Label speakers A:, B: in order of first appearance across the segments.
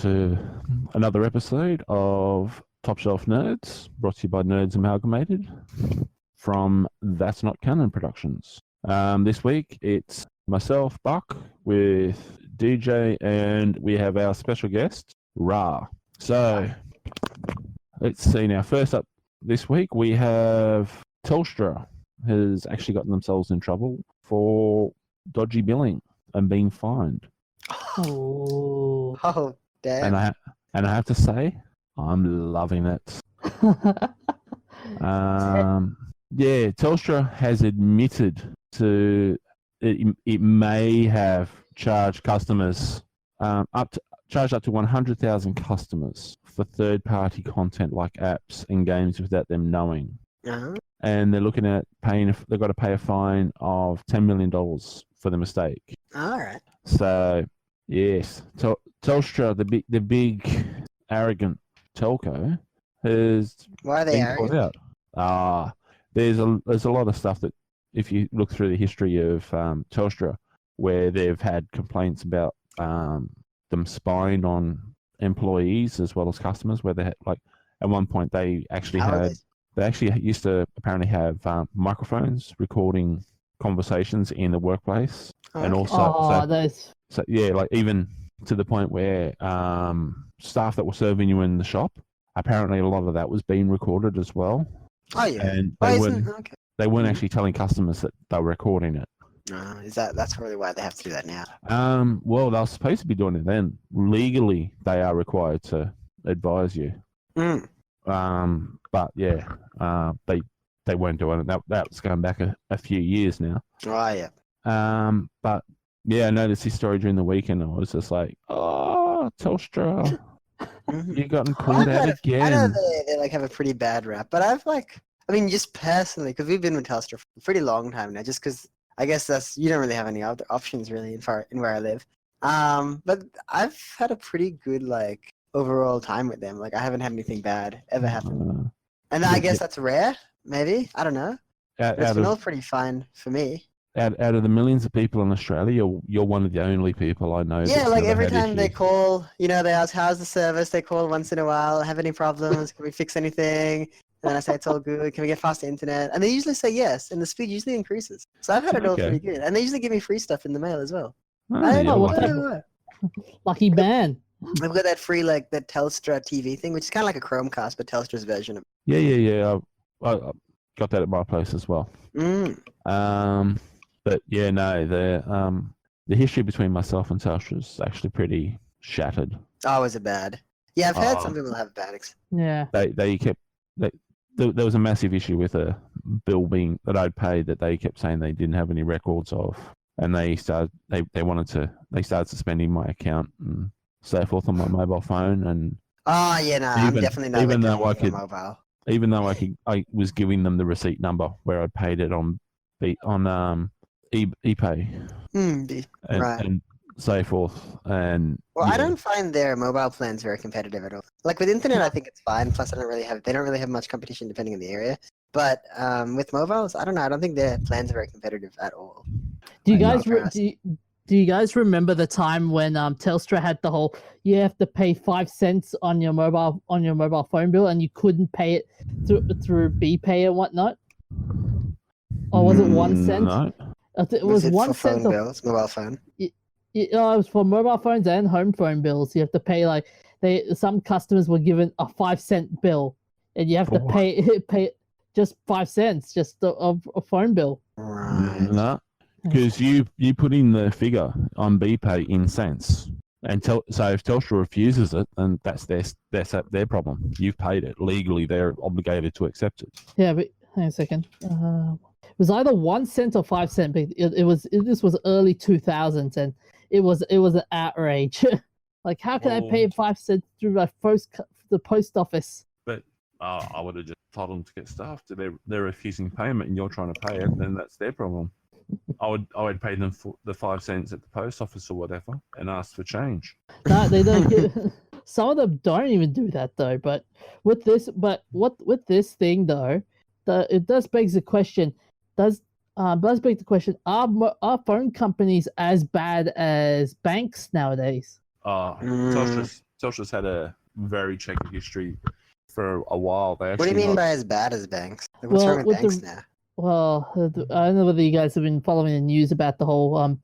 A: to another episode of Top Shelf Nerds, brought to you by Nerds Amalgamated from That's Not Canon Productions. This week it's myself, Buck, with DJ, and we have our special guest, Ra. So let's see now. First up this week we have Telstra has actually gotten themselves in trouble for dodgy billing and being fined.
B: Oh, damn.
A: And I have to say, I'm loving it. Yeah, Telstra has admitted to it may have charged customers up to 100,000 customers for third-party content like apps and games without them knowing.
B: Uh-huh.
A: And they're looking at they've got to pay a fine of $10 million for the mistake.
B: All right.
A: So, yes, Telstra, the big arrogant telco, has
B: Why are they
A: been caught
B: arrogant?
A: out. There's a lot of stuff that, if you look through the history of Telstra, where they've had complaints about them spying on employees as well as customers, where they had, like, at one point they actually used to apparently have microphones recording conversations in the workplace.
B: Okay.
A: And also so yeah, like even to the point where staff that were serving you in the shop, apparently a lot of that was being recorded as well.
B: Oh yeah.
A: And they weren't actually telling customers that they were recording it.
B: That's probably why they have to do that now.
A: Well, they were supposed to be doing it then. Legally, they are required to advise you. But yeah, they weren't doing it. That was going back a few years now.
B: Oh yeah.
A: But yeah, I noticed this story during the weekend. I was just like, oh, Telstra, you gotten caught out again.
B: I know they like have a pretty bad rap, but just personally, because we've been with Telstra for a pretty long time now, just because I guess you don't really have any other options really in where I live. But I've had a pretty good overall time with them. Like I haven't had anything bad ever happen, and I guess that's rare. Maybe, I don't know. It's been all pretty fine for me.
A: Out of the millions of people in Australia, you're one of the only people I know.
B: Yeah, like every time they call, they ask, how's the service? They call once in a while, have any problems? Can we fix anything? And then I say, it's all good. Can we get faster internet? And they usually say yes, and the speed usually increases. So I've had it all pretty good. And they usually give me free stuff in the mail as well.
C: Lucky man.
B: I've got that free, that Telstra TV thing, which is kind of like a Chromecast, but Telstra's version of it.
A: Yeah. I got that at my place as well. But yeah, no, the history between myself and Telstra is actually pretty shattered.
B: Oh, is it bad? Yeah, I've heard some people have bad
C: Yeah.
A: There was a massive issue with a bill that I'd paid that they kept saying they didn't have any records of, and they started suspending my account and so forth on my mobile phone. And
B: I'm definitely not
A: even though
B: mobile.
A: Even though I was giving them the receipt number where I paid it on ePay, and so forth. And
B: I don't find their mobile plans very competitive at all. Like with internet, I think it's fine. Plus, they don't really have much competition depending on the area. But with mobiles, I don't know. I don't think their plans are very competitive at all.
C: Do you guys remember the time when Telstra had the whole you have to pay 5 cents on your mobile phone bill and you couldn't pay it through BPay and whatnot? Or was it 1 cent?
A: No.
B: It was 1 cent for phone bills, mobile phone.
C: It was for mobile phones and home phone bills. You have to pay some customers were given a 5 cent bill, and you have to pay just 5 cents just of a phone bill.
B: Right.
A: No, because you put in the figure on BPay in cents, and so if Telstra refuses it, then that's their problem. You've paid it legally; they're obligated to accept it.
C: Yeah, but hang on a second. It was either 1 cent or 5 cent. But this was early 2000s, and it was an outrage. Like, how can I pay 5 cents through the post office?
A: But I would have just told them to get staffed. They're refusing payment, and you're trying to pay it. Then that's their problem. I would pay them for the 5 cents at the post office or whatever, and ask for change.
C: No, they don't. Some of them don't even do that though. But with this thing though, it does beg the question. Are phone companies as bad as banks nowadays?
A: Telstra's Telstra's had a very checkered history for a while. They
B: What do you
A: actually
B: mean by as bad as banks? Like, what's
C: Well,
B: wrong with
C: with the-
B: banks now?
C: Well, I don't know whether you guys have been following the news about the whole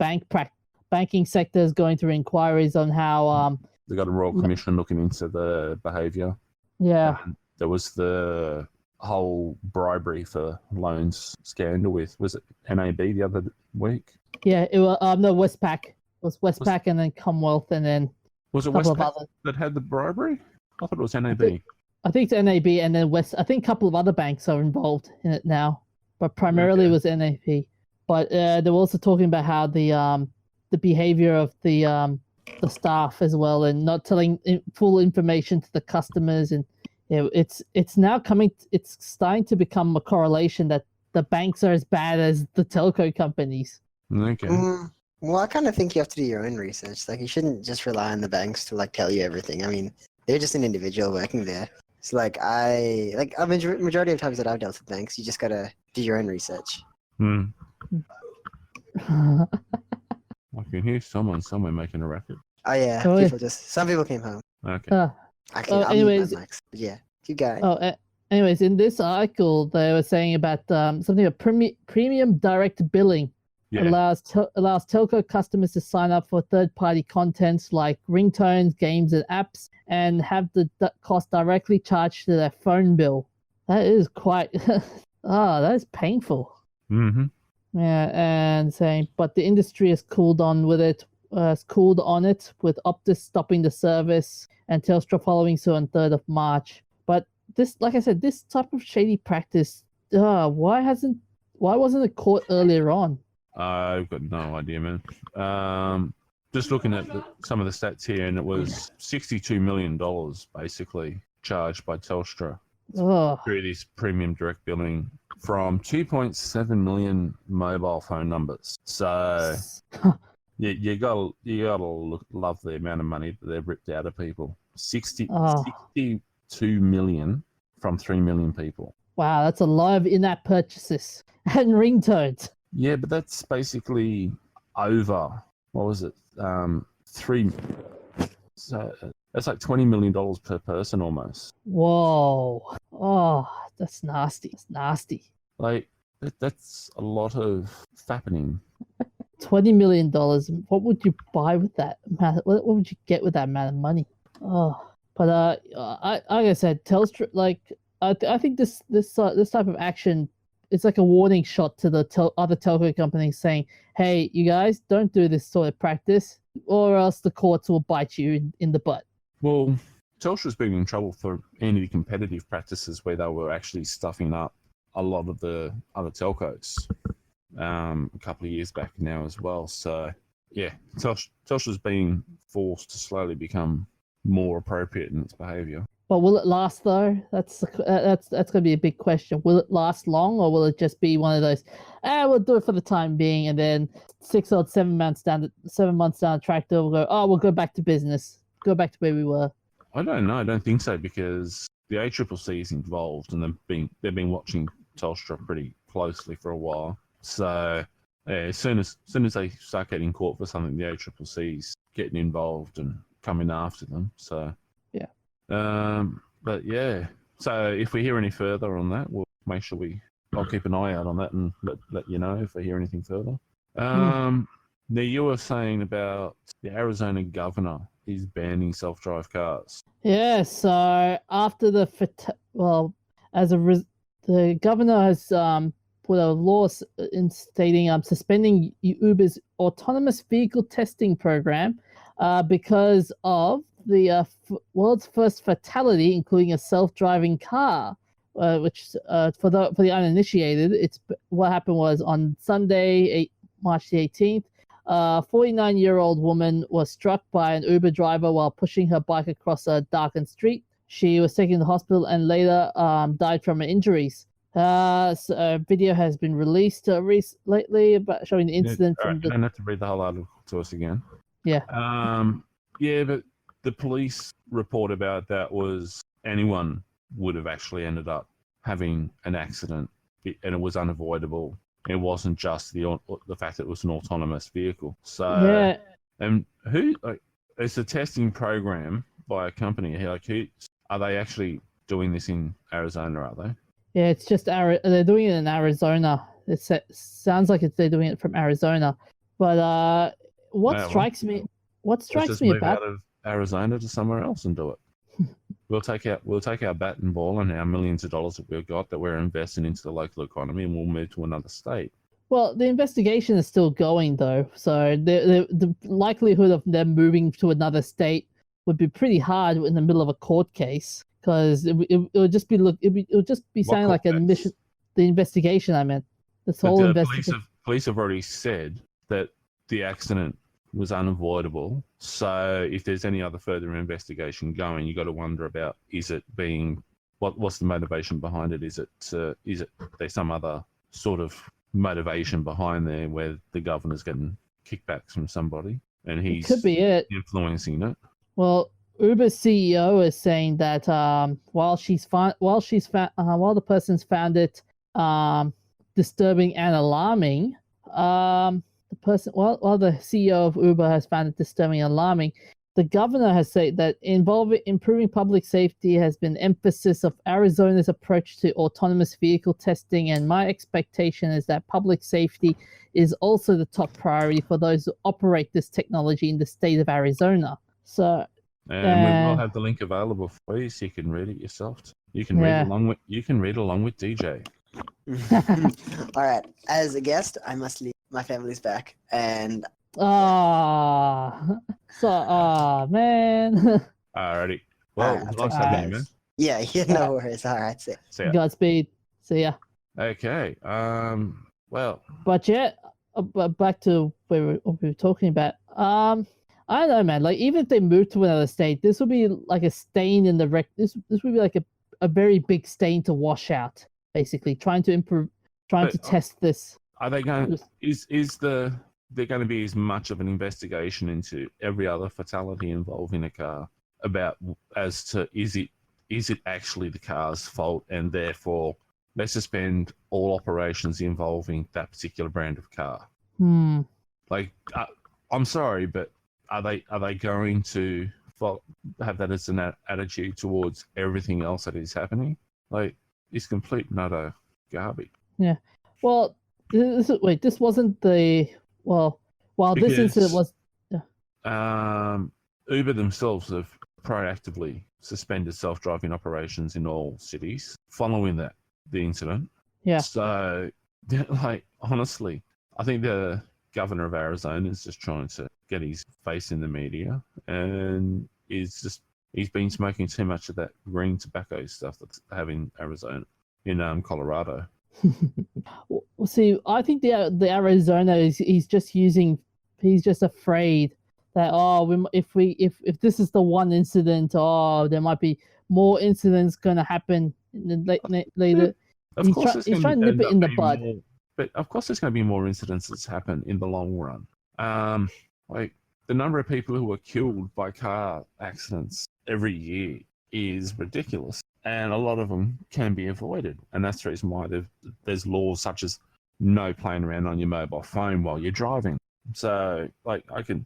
C: banking sector is going through inquiries on how
A: they got a royal commission looking into the behaviour.
C: yeah.
A: There was the whole bribery for loans scandal with, was it NAB the other week?
C: Yeah, it was no Westpac. It was Westpac and then Commonwealth and then
A: Was it
C: a couple of
A: Westpac
C: other.
A: that had the bribery? I thought it was NAB.
C: I think it's NAB and then West. I think a couple of other banks are involved in it now, but primarily it was NAB. But they were also talking about how the behavior of the staff as well, and not telling full information to the customers, and it's now coming. It's starting to become a correlation that the banks are as bad as the telco companies.
A: Okay.
B: Well, I kind of think you have to do your own research. Like, you shouldn't just rely on the banks to like tell you everything. I mean, they're just an individual working there. It's like a majority of times that I've dealt with banks, you just gotta do your own research.
A: I can hear someone somewhere making a racket.
B: Oh yeah,
C: Oh, yeah.
B: some people came home.
A: Okay.
B: Actually, I'll
C: anyways-
B: mute my mics. But yeah, keep going.
C: Anyways, in this article, they were saying about something about premium direct billing.
A: Yeah.
C: Allows telco customers to sign up for third-party contents like ringtones, games, and apps, and have the cost directly charged to their phone bill. That is quite that is painful.
A: Mm-hmm.
C: Yeah, and saying, but the industry has cooled on with it. Has cooled on it with Optus stopping the service and Telstra following suit on 3rd of March. But this, like I said, this type of shady practice, why wasn't it caught earlier on?
A: I've got no idea, man. Just looking at some of the stats here, and it was $62 million basically charged by Telstra through this premium direct billing from 2.7 million mobile phone numbers. So you gotta love the amount of money that they've ripped out of people. 62 million from 3 million people.
C: Wow, that's a lot of in-app purchases and ringtones.
A: Yeah, but that's basically over. What was it? Three. So that's like $20 million per person almost.
C: Whoa! Oh, that's nasty. That's nasty.
A: Like that's a lot of fappening.
C: $20 million. What would you buy with that amount? What would you get with that amount of money? Oh, but like I said, Telstra. Like I think this type of action, it's like a warning shot to the other telco companies saying, "Hey, you guys, don't do this sort of practice, or else the courts will bite you in the butt."
A: Well, Telstra's been in trouble for anti-competitive practices where they were actually stuffing up a lot of the other telcos a couple of years back now as well. So yeah, Telstra's being forced to slowly become more appropriate in its behaviour.
C: But will it last though? That's going to be a big question. Will it last long, or will it just be one of those? We'll do it for the time being, and then 6 or 7 months down the track, we'll go. Oh, we'll go back to business. Go back to where we were.
A: I don't know. I don't think so, because the ACCC is involved, and they've been watching Telstra pretty closely for a while. So yeah, as soon as they start getting caught for something, the ACCC's getting involved and coming after them. So
C: yeah.
A: But yeah. So if we hear any further on that, we'll make sure I'll keep an eye out on that and let you know if I hear anything further. Now you were saying about the Arizona governor is banning self-drive cars.
C: Yeah. So after the governor has put a law in stating suspending Uber's autonomous vehicle testing program because of the world's first fatality, including a self-driving car. Which for the uninitiated, what happened was on Sunday, March the 18th. A 49-year-old woman was struck by an Uber driver while pushing her bike across a darkened street. She was taken to the hospital and later died from her injuries. So a video has been released lately about showing the incident
A: You don't have to read the whole article to us again.
C: Yeah.
A: Yeah, but the police report about that was anyone would have actually ended up having an accident, and it was unavoidable. It wasn't just the fact that it was an autonomous vehicle. So,
C: yeah.
A: and it's a testing program by a company. Like, are they actually doing this in Arizona? Are they?
C: Yeah, it's just they're doing it in Arizona. Sounds like they're doing it from Arizona. But what
A: Yeah, well,
C: strikes me, what
A: let's
C: strikes
A: just
C: me
A: move
C: about
A: out of Arizona to somewhere else and do it. We'll take our bat and ball and our millions of dollars that we've got that we're investing into the local economy, and we'll move to another state.
C: well, the investigation is still going though, so the likelihood of them moving to another state would be pretty hard in the middle of a court case because it'll just be
A: What
C: sounding like
A: court
C: an
A: case?
C: admission. The investigation, I meant, this
A: But
C: whole
A: the
C: investigation.
A: police have already said that the accident was unavoidable. So if there's any other further investigation going, you got to wonder about, is it being what's the motivation behind it? Is it there's some other sort of motivation behind there where the governor's getting kickbacks from somebody and
C: It
A: he's
C: could be it.
A: influencing it?
C: Well, Uber's CEO is saying that while the person's found it disturbing and alarming, while the CEO of Uber has found it disturbing and alarming, the governor has said that improving public safety has been emphasis of Arizona's approach to autonomous vehicle testing, and my expectation is that public safety is also the top priority for those who operate this technology in the state of Arizona. So,
A: And we will have the link available for you, so you can read it yourself. You can read along with DJ.
B: All right. As a guest, I must leave. My family's back, and
C: man.
A: Alrighty. Well,
B: Alright,
A: nice having you, man.
B: Yeah, no worries. All right, see ya.
A: See ya.
C: Godspeed. See ya.
A: Okay. Well.
C: But yeah, back to what we were talking about. I don't know, man. Like, even if they move to another state, this will be like a stain in the This would be like a very big stain to wash out. Basically, trying to test this.
A: Are they going? There going to be as much of an investigation into every other fatality involving a car as to is it actually the car's fault, and therefore let's suspend all operations involving that particular brand of car? Like, I'm sorry, but are they going to have that as an attitude towards everything else that is happening? Like, it's complete and utter garbage.
C: Yeah. Well, this wasn't the while this incident was.
A: Uber themselves have proactively suspended self-driving operations in all cities following the incident.
C: Yeah.
A: So, like, honestly, I think the governor of Arizona is just trying to get his face in the media, and he's been smoking too much of that green tobacco stuff that's having Arizona in Colorado.
C: Well, see, I think the Arizona he's just afraid that if this is the one incident, there might be more incidents going to happen later. He's trying to nip it in the bud.
A: But of course, there's going to be more incidents that's happen in the long run. Like, the number of people who are killed by car accidents every year is ridiculous, and a lot of them can be avoided. And that's the reason why there's laws such as no playing around on your mobile phone while you're driving. So, like, I can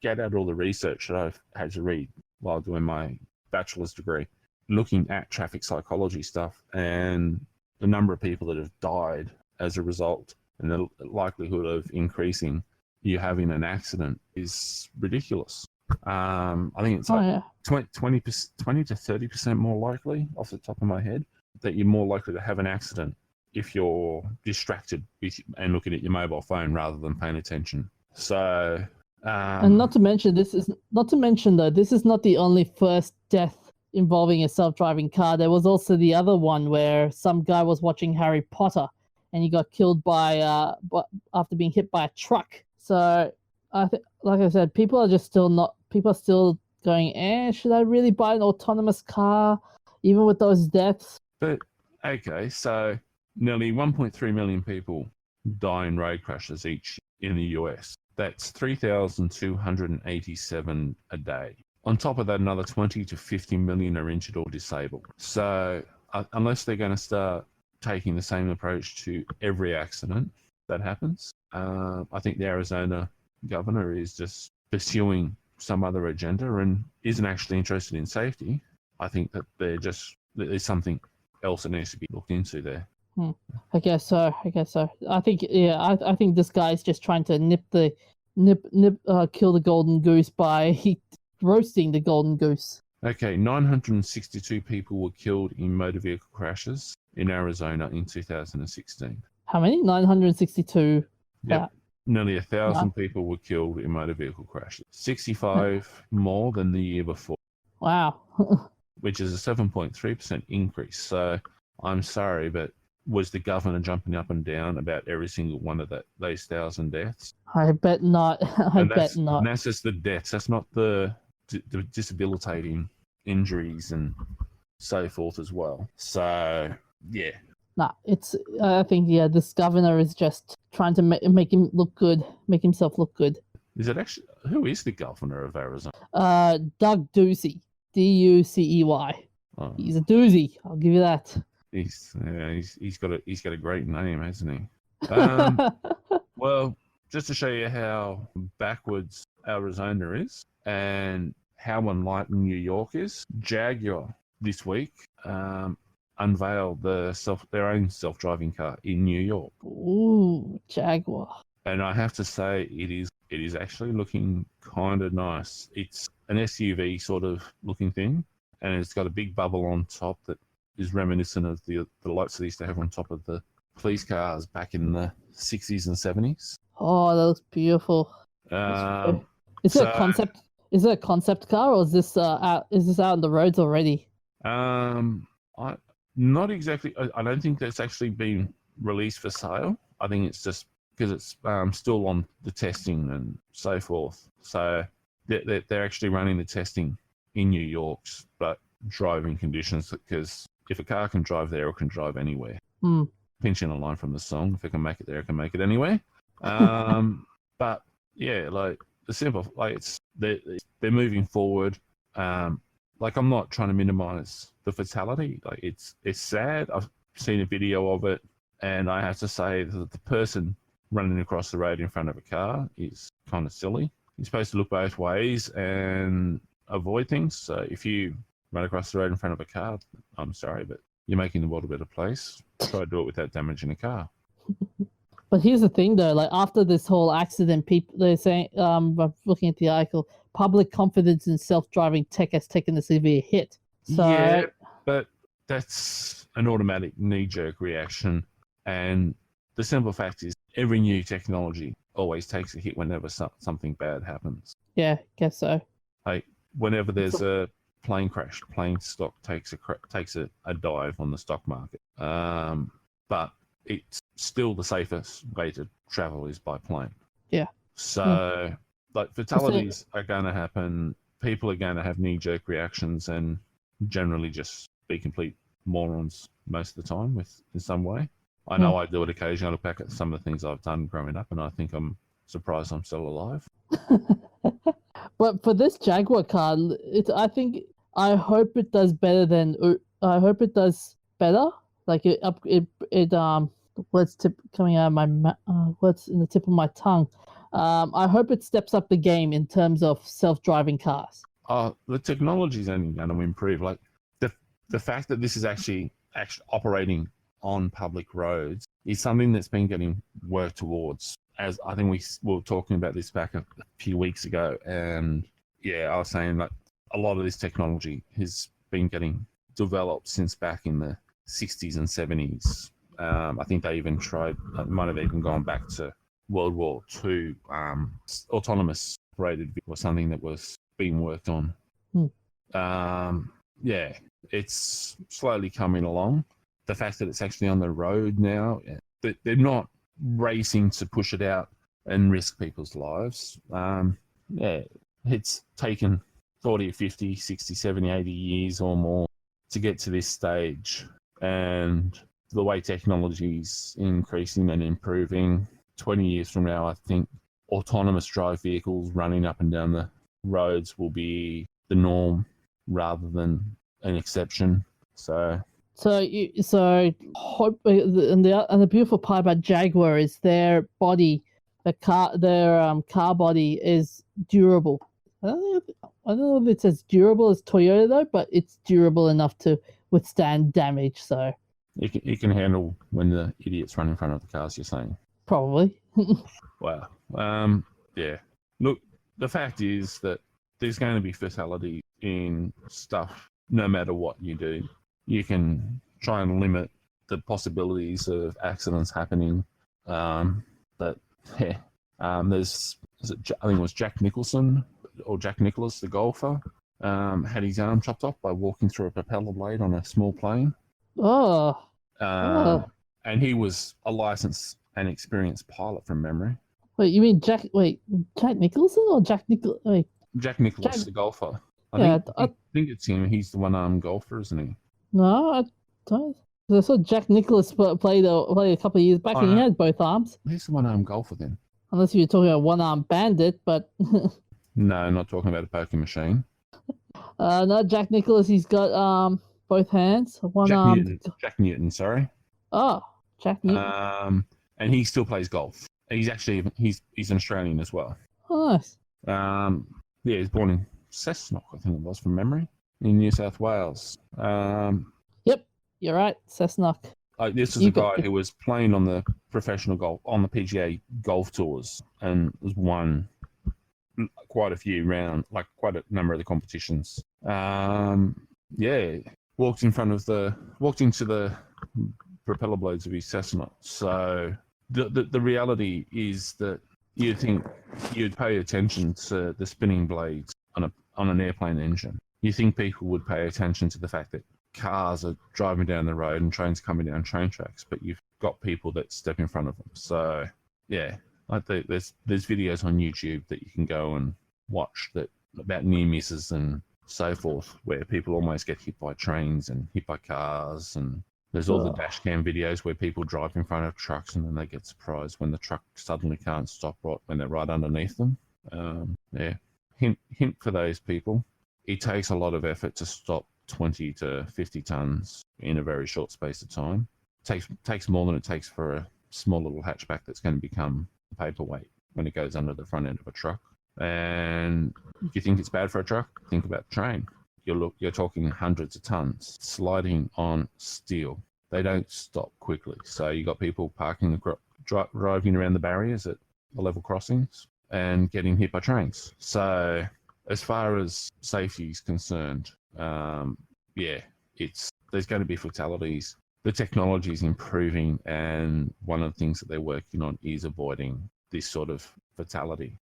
A: get out all the research that I've had to read while doing my bachelor's degree, looking at traffic psychology stuff, and the number of people that have died as a result, and the likelihood of increasing you having an accident is ridiculous. I think it's like 20 to 30% more likely, off the top of my head, that you're more likely to have an accident if you're distracted and looking at your mobile phone rather than paying attention. So,
C: and not to mention, this is not the only first death involving a self-driving car. There was also the other one where some guy was watching Harry Potter and he got killed after being hit by a truck. So, like I said, people are still going, should I really buy an autonomous car, even with those deaths?
A: But, okay, so nearly 1.3 million people die in road crashes each in the US. That's 3,287 a day. On top of that, another 20 to 50 million are injured or disabled. So, unless they're going to start taking the same approach to every accident that happens, I think the Arizona governor is just pursuing some other agenda and isn't actually interested in safety, I think that there's something else that needs to be looked into there.
C: I guess so. I think I think this guy's just trying to kill the golden goose by roasting the golden goose.
A: Okay, 962 people were killed in motor vehicle crashes in Arizona in 2016.
C: How many? 962.
A: Yep. Nearly 1,000 people were killed in motor vehicle crashes. 65 more than the year before.
C: Wow.
A: Which is a 7.3% increase. So I'm sorry, but was the governor jumping up and down about every single one of those 1,000 deaths?
C: I bet not. I bet not.
A: And that's just the deaths. That's not the debilitating injuries and so forth as well. So, yeah.
C: Nah, I think, this governor is just trying to make him look good, make himself look good.
A: Is it actually, who is the governor of Arizona?
C: Doug Ducey. Ducey.
A: Oh.
C: He's a doozy. I'll give you that.
A: He's got a great name, hasn't he? Well, just to show you how backwards Arizona is and how enlightened New York is, Jaguar this week unveiled their own self-driving car in New York.
C: Ooh, Jaguar.
A: And I have to say, it is actually looking kind of nice. It's an SUV sort of looking thing, and it's got a big bubble on top that is reminiscent of the lights they used to have on top of the police cars back in the 60s and 70s.
C: Oh, that looks beautiful. Is it a concept? Is it a concept car, or is this out on the roads already?
A: Not exactly. I don't think that's actually been released for sale. I think it's just because it's still on the testing and so forth. So they're actually running the testing in New York, but driving conditions, because if a car can drive there, it can drive anywhere. Pinching a line from the song, if it can make it there, it can make it anywhere. But yeah, like the simple, like they're moving forward. Like, I'm not trying to minimize the fatality. Like, it's sad. I've seen a video of it, and I have to say that the person running across the road in front of a car is kind of silly. You're supposed to look both ways and avoid things. So if you run across the road in front of a car, I'm sorry, but you're making the world a better place. Try to do it without damaging a car.
C: But here's the thing, though. Like, after this whole accident, they're saying, looking at the article, public confidence in self-driving tech has taken a severe hit. So,
A: yeah, but that's an automatic knee-jerk reaction. And the simple fact is, every new technology always takes a hit whenever something bad happens.
C: Yeah, guess so.
A: Like, whenever there's a plane crash, plane stock takes a dive on the stock market. But it's still the safest way to travel is by plane.
C: Yeah.
A: So, like, fatalities are going to happen. People are going to have knee-jerk reactions and generally just be complete morons most of the time in some way. I know I do it occasionally. I look back at some of the things I've done growing up, and I think I'm surprised I'm still alive.
C: But for this Jaguar car, I hope it does better than. I hope it does better. Like what's coming out of my what's in the tip of my tongue. I hope it steps up the game in terms of self-driving cars.
A: The technology is only going to improve. Like the fact that this is actually operating on public roads is something that's been getting worked towards. As I think we were talking about this back a few weeks ago, and yeah, I was saying like a lot of this technology has been getting developed since back in the 60s and 70s. I think they even might have even gone back to World War II. Autonomous operated vehicle was something that was being worked on. Yeah, it's slowly coming along. The fact that it's actually on the road now, they're not racing to push it out and risk people's lives. Yeah, it's taken 40, 50, 60, 70, 80 years or more to get to this stage. And the way technology is increasing and improving, 20 years from now, I think autonomous drive vehicles running up and down the roads will be the norm rather than an exception. So hope, and the beautiful part about Jaguar is their body, their car body is durable.
C: I don't know if it's as durable as Toyota though, but it's durable enough to withstand damage. So
A: It can handle when the idiots run in front of the cars. You're saying?
C: probably.
A: Wow. Yeah. Look, the fact is that there's going to be fatality in stuff no matter what you do. You can try and limit the possibilities of accidents happening. But yeah, I think it was Jack Nicholson or Jack Nicholas, the golfer, had his arm chopped off by walking through a propeller blade on a small plane.
C: Oh,
A: And he was a licensed and experienced pilot from memory.
C: wait, you mean Jack? Wait, Jack Nicholson or Jack Nichol? Wait,
A: Jack Nicholas, the golfer.
C: Yeah,
A: I think it's him. He's the one-armed golfer, isn't he?
C: no, I don't. 'Cause I saw Jack Nicholas played a couple of years back, and he had both arms.
A: He's the one-armed golfer then.
C: Unless you're talking about one-armed bandit, but
A: No, not talking about a poker machine.
C: no, Jack Nicholas, he's got both hands, one arm.
A: Jack Newton, sorry.
C: Oh, Jack Newton.
A: And he still plays golf. He's an Australian as well.
C: Nice.
A: Yeah, he's born in Cessnock, I think it was, from memory, in New South Wales.
C: Yep, you're right, Cessnock.
A: This is a guy who was playing on the professional golf, on the PGA golf tours, and was won quite a few quite a number of the competitions. Yeah, walked into the propeller blades of his Cessna. So the reality is that you'd think you'd pay attention to the spinning blades on an airplane engine. You think people would pay attention to the fact that cars are driving down the road and trains coming down train tracks, but you've got people that step in front of them. So yeah, I think there's videos on YouTube that you can go and watch about near misses and so forth, where people almost get hit by trains and hit by cars, and there's all the dash cam videos where people drive in front of trucks and then they get surprised when the truck suddenly can't stop when they're right underneath them. Yeah, hint for those people. It takes a lot of effort to stop 20 to 50 tons in a very short space of time. Takes more than it takes for a small little hatchback that's going to become a paperweight when it goes under the front end of a truck. And if you think it's bad for a truck, think about the train. You're talking hundreds of tons sliding on steel. They don't stop quickly. So you got people parking, driving around the barriers at the level crossings and getting hit by trains. So as far as safety is concerned, yeah, there's going to be fatalities. The technology is improving, and one of the things that they're working on is avoiding this sort of fatality.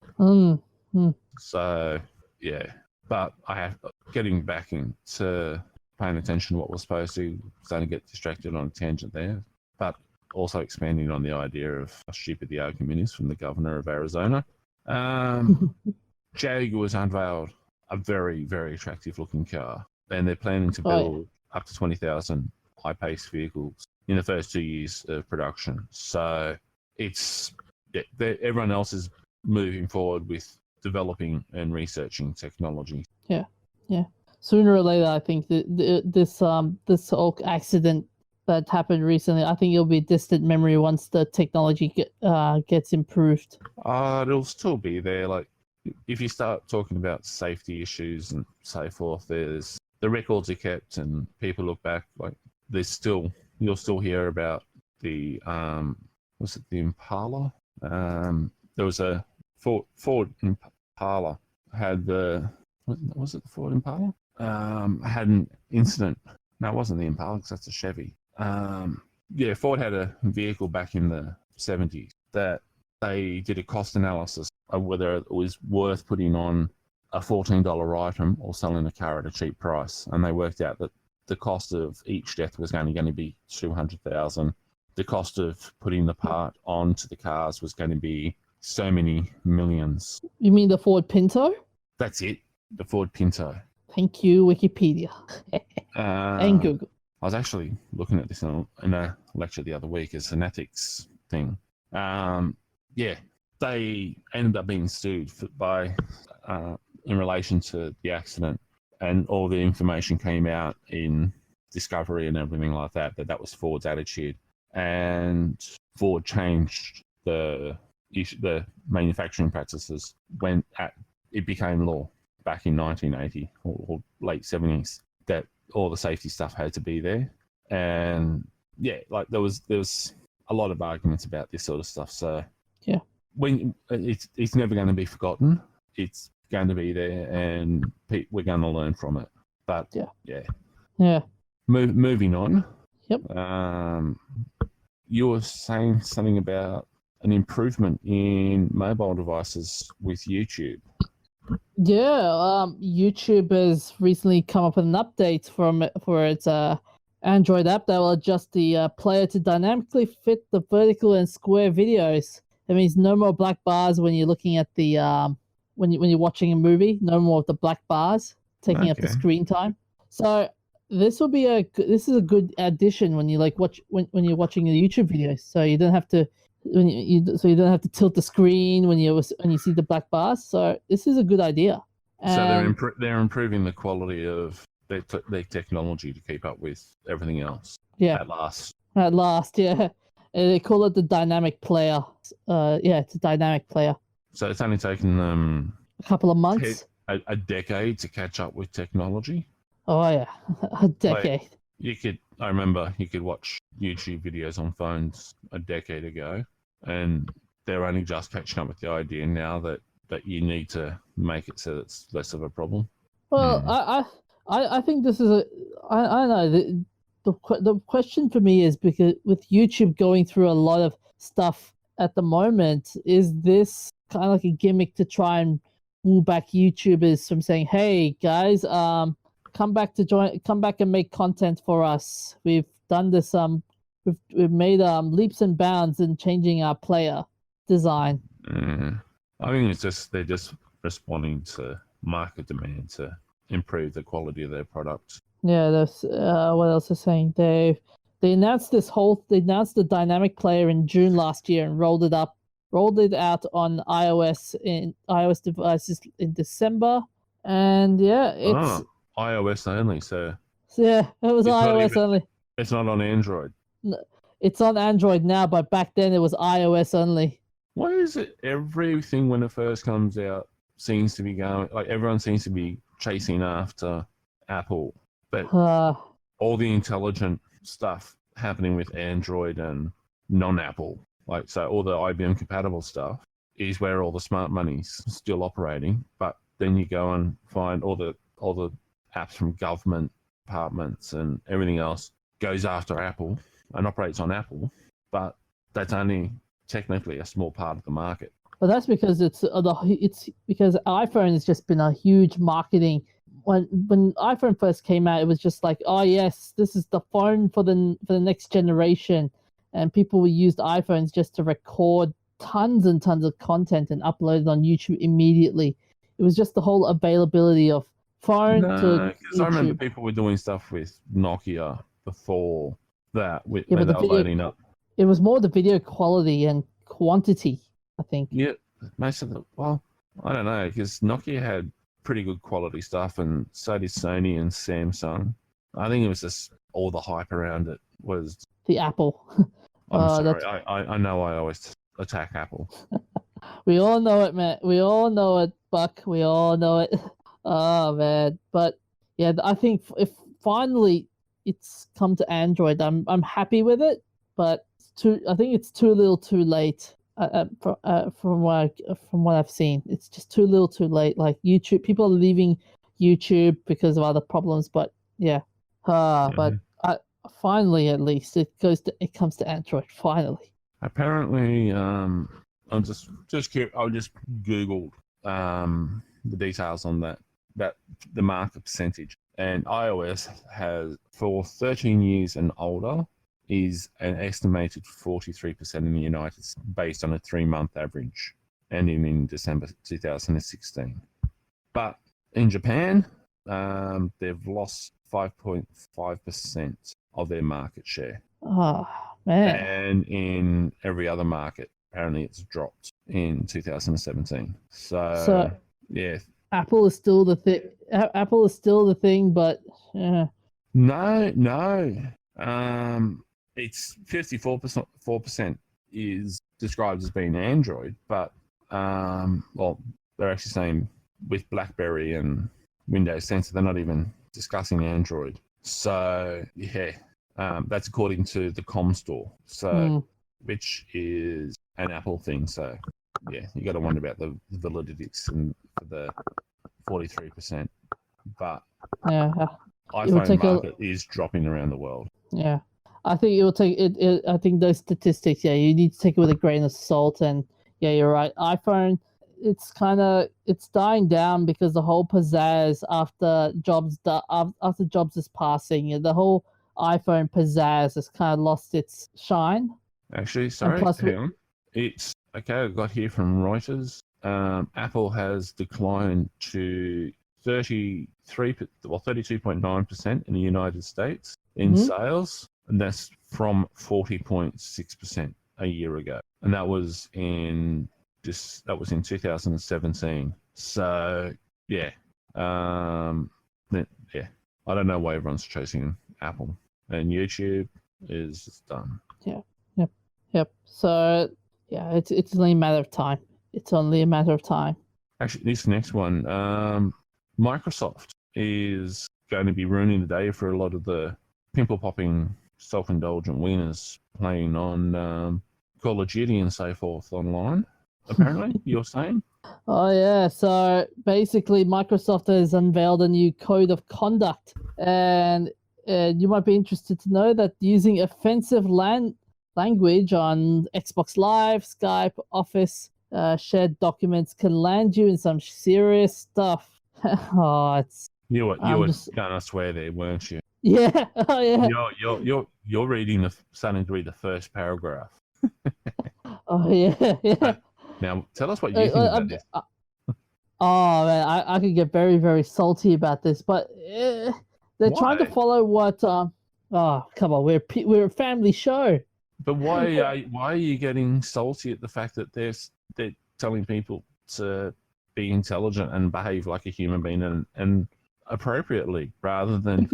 A: So yeah, but getting back into paying attention to what we're supposed to, starting to get distracted on a tangent there, but also expanding on the idea of how stupid the argument is from the governor of Arizona. Jaguar's unveiled a very, very attractive looking car, and they're planning to build up to 20,000 high-paced vehicles in the first 2 years of production. So everyone else is moving forward with developing and researching technology.
C: Yeah. Sooner or later, I think this whole accident that happened recently, I think it'll be distant memory once the technology gets improved.
A: It'll still be there. Like, if you start talking about safety issues and so forth, there's the records are kept, and people look back. Like, you'll still hear about the was it the Impala? There was a Ford Impala had was it the Ford Impala? Had an incident. No, it wasn't the Impala because that's a Chevy. Yeah, Ford had a vehicle back in the 70s that they did a cost analysis of whether it was worth putting on a $14 item or selling a car at a cheap price, and they worked out that the cost of each death was only going to be $200,000. The cost of putting the part onto the cars was going to be so many millions.
C: You mean the Ford Pinto?
A: That's it, the Ford Pinto.
C: Thank you, Wikipedia. And Google.
A: I was actually looking at this in a lecture the other week as an ethics thing. Yeah, they ended up being sued in relation to the accident, and all the information came out in discovery and everything like that was Ford's attitude. And Ford changed the manufacturing practices when it became law. back in 1980 or late 70s that all the safety stuff had to be there. And yeah, like there was a lot of arguments about this sort of stuff. So
C: yeah,
A: when it's never going to be forgotten. It's going to be there, and we're going to learn from it. But
C: yeah.
A: Moving on.
C: Yep.
A: You were saying something about an improvement in mobile devices with YouTube.
C: Yeah, YouTube has recently come up with an update for its Android app that will adjust the player to dynamically fit the vertical and square videos. That means no more black bars when you're looking at the when you're watching a movie. No more of the black bars taking up the screen time. So this is a good addition when you watch when you're watching a YouTube video. So you don't have to you don't have to tilt the screen when you see the black bars. So this is a good idea.
A: So they're improving the quality of their technology to keep up with everything else.
C: Yeah. At last, yeah. They call it the dynamic player. It's a dynamic player.
A: So it's only taken them
C: a couple of months,
A: a decade to catch up with technology.
C: Oh yeah, a decade.
A: Like, I remember you could watch YouTube videos on phones a decade ago, and they're only just catching up with the idea now that you need to make it so it's less of a problem.
C: Well, I think this is I don't know. The question for me is, because with YouTube going through a lot of stuff at the moment, is this kind of like a gimmick to try and woo back YouTubers from saying, "Hey guys, come back and make content for us. We've done this. We've made leaps and bounds in changing our player design."
A: I think they're just responding to market demand to improve the quality of their product.
C: Yeah, that's what else is saying. They announced the dynamic player in June last year and rolled it out on iOS devices in December. And yeah, it's
A: iOS only. So
C: yeah, it was iOS only.
A: It's not on Android.
C: No, it's on Android now, but back then it was iOS only.
A: Why is it everything when it first comes out seems to be going, like everyone seems to be chasing after Apple, but all the intelligent stuff happening with Android and non-Apple, like so all the IBM compatible stuff is where all the smart money's still operating. But then you go and find all the apps from government departments and everything else goes after Apple and operates on Apple, but that's only technically a small part of the market.
C: Well, that's because it's because iPhone has just been a huge marketing. When iPhone first came out, it was just like, oh yes, this is the phone for the next generation, and people used iPhones just to record tons and tons of content and upload it on YouTube immediately. It was just the whole availability of phone to YouTube.
A: I remember people were doing stuff with Nokia before that, when they were loading up.
C: It was more the video quality and quantity, I think.
A: Yeah, most of it. Well, I don't know, because Nokia had pretty good quality stuff, and so did Sony and Samsung. I think it was just all the hype around it was
C: the Apple.
A: I'm sorry, I know I always attack Apple.
C: We all know it, man. We all know it, Buck. We all know it. Oh man, but yeah, I think if finally it's come to Android, I'm happy with it, but I think it's too little, too late. From what I've seen, it's just too little, too late. Like YouTube, people are leaving YouTube because of other problems. But yeah, but finally, at least it comes to Android. Finally.
A: Apparently, I'm just curious. I just googled the details on that the market percentage, and iOS has, for 13 years and older, is an estimated 43% in the United States, based on a 3-month average ending in December 2016. But in Japan, they've lost 5.5% of their market share.
C: Oh, man.
A: And in every other market, apparently it's dropped in 2017. So yeah.
C: Apple is still the thing. Apple is still the thing, but
A: No. It's 54% is described as being Android, but well, they're actually saying with BlackBerry and Windows 10, so they're not even discussing Android. So yeah, that's according to the Comstore, so which is an Apple thing. So yeah, you got to wonder about the validities and for the 43%. But
C: Yeah,
A: iPhone market is dropping around the world.
C: Yeah, I think it will take it. I think those statistics. Yeah, you need to take it with a grain of salt. And yeah, you're right. iPhone, it's dying down because the whole pizzazz after Jobs is passing, the whole iPhone pizzazz has kind of lost its shine.
A: Actually, sorry, hang on. It's okay. I got here from Reuters. Apple has declined to 32.9% in the United States in sales, and that's from 40.6% a year ago, and that was in 2017. So yeah, I don't know why everyone's chasing Apple, and YouTube is done.
C: Yep. So yeah, it's only a matter of time. It's only a matter of time.
A: Actually, this next one, Microsoft is going to be ruining the day for a lot of the pimple-popping, self-indulgent wieners playing on Call of Duty and so forth online, apparently, you're saying?
C: Oh, yeah. So basically, Microsoft has unveiled a new code of conduct. And you might be interested to know that using offensive language on Xbox Live, Skype, Office, shared documents can land you in some serious stuff.
A: You were gonna swear there, weren't you?
C: Yeah. Oh yeah.
A: You're starting to read the first paragraph.
C: Oh yeah.
A: Now tell us what you think about this.
C: Oh man, I could get very, very salty about this, but they're trying to follow what. Oh come on, we're a family show.
A: But why are you getting salty at the fact that they're telling people to be intelligent and behave like a human being and appropriately rather than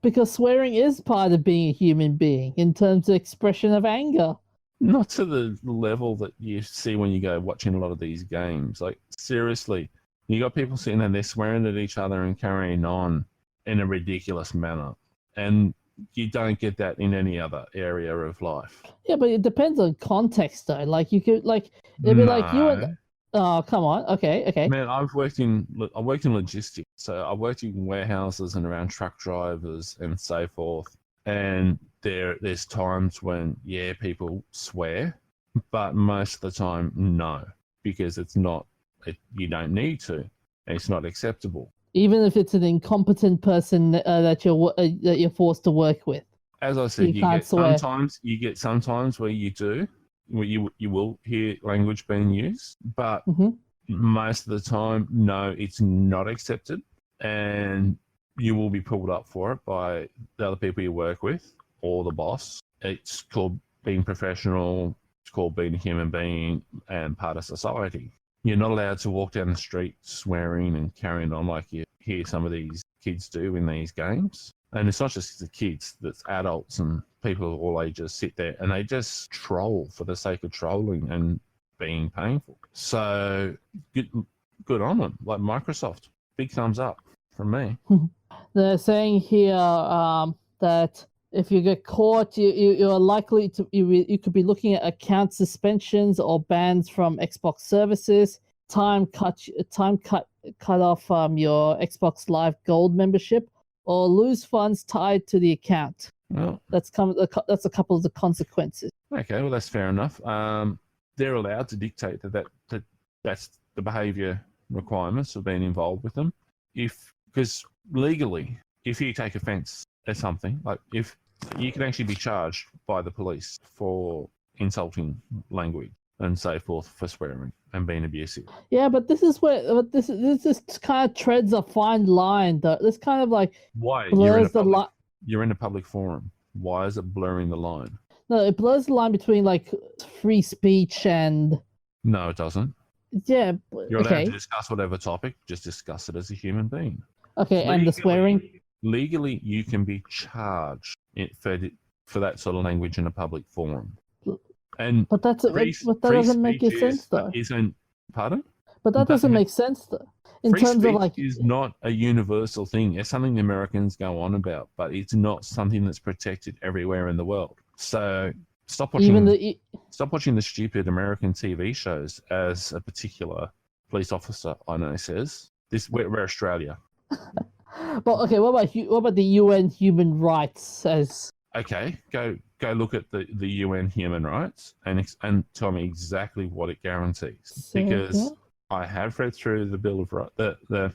C: because swearing is part of being a human being in terms of expression of anger.
A: Not to the level that you see when you go watching a lot of these games. Like seriously, you got people sitting there, they're swearing at each other and carrying on in a ridiculous manner, and you don't get that in any other area of life.
C: Yeah, but it depends on context, though. Like you could, it'd be like you and. Oh, come on. Okay.
A: Man, I worked in logistics, so I worked in warehouses and around truck drivers and so forth. And there's times when people swear, but most of the time no, because you don't need to. It's not acceptable.
C: Even if it's an incompetent person that you're forced to work with.
A: As I said, you get sometimes where you do, where you will hear language being used, but most of the time, no, it's not accepted, and you will be pulled up for it by the other people you work with or the boss. It's called being professional. It's called being a human being and part of society. You're not allowed to walk down the street swearing and carrying on like you hear some of these kids do in these games. And it's not just the kids, that's adults and people of all ages sit there and they just troll for the sake of trolling and being painful. So good on them. Like Microsoft, big thumbs up from me.
C: They're saying here that if you get caught, you're likely to you could be looking at account suspensions or bans from Xbox services, time cut off your Xbox Live Gold membership, or lose funds tied to the account.
A: Well,
C: that's a couple of the consequences.
A: Okay, well that's fair enough. They're allowed to dictate that's the behaviour requirements of being involved with them. Because legally, if you take offence at something, like if you can actually be charged by the police for insulting language and so forth, for swearing and being abusive.
C: Yeah, but this is where this kind of treads a fine line. Though this kind of like
A: why
C: blurs
A: you're in a public forum. Why is it blurring the line?
C: No, it blurs the line between like free speech and.
A: No, it doesn't.
C: Yeah.
A: You're allowed to discuss whatever topic. Just discuss it as a human being.
C: Okay, legally, and the swearing.
A: Legally, you can be charged for that sort of language in a public forum.
C: But that doesn't make any sense, though.
A: Pardon?
C: But that doesn't make sense though. In
A: Free
C: terms of
A: speech
C: like,
A: is not a universal thing. It's something the Americans go on about, but it's not something that's protected everywhere in the world. So stop
C: even
A: watching the stupid American TV shows as a particular police officer I know says. We're Australia.
C: But okay, what about the UN human rights as?
A: Okay, go look at the UN human rights and tell me exactly what it guarantees. Because I have read through the Bill of Rights, the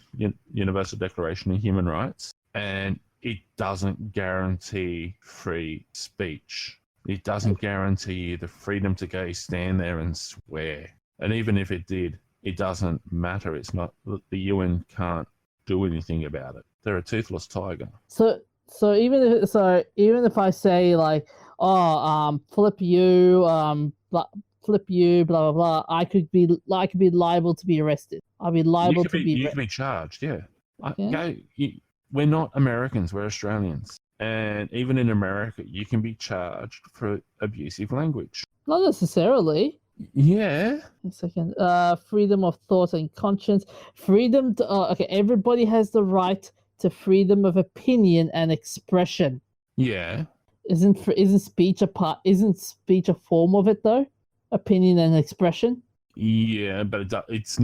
A: Universal Declaration of Human Rights, and it doesn't guarantee free speech. It doesn't guarantee you the freedom to go stand there and swear. And even if it did, it doesn't matter. It's not, the UN can't do anything about it. They're a toothless tiger.
C: So even if I say like, flip you, blah blah blah, I could be liable to be arrested. I'll be liable to be.
A: You could be charged. Yeah. We're not Americans. We're Australians. And even in America, you can be charged for abusive language.
C: Not necessarily.
A: Yeah.
C: A second. Freedom of thought and conscience. Freedom to. Okay, everybody has the right to freedom of opinion and expression.
A: Yeah.
C: Isn't speech a form of it though? Opinion and expression.
A: Yeah, but it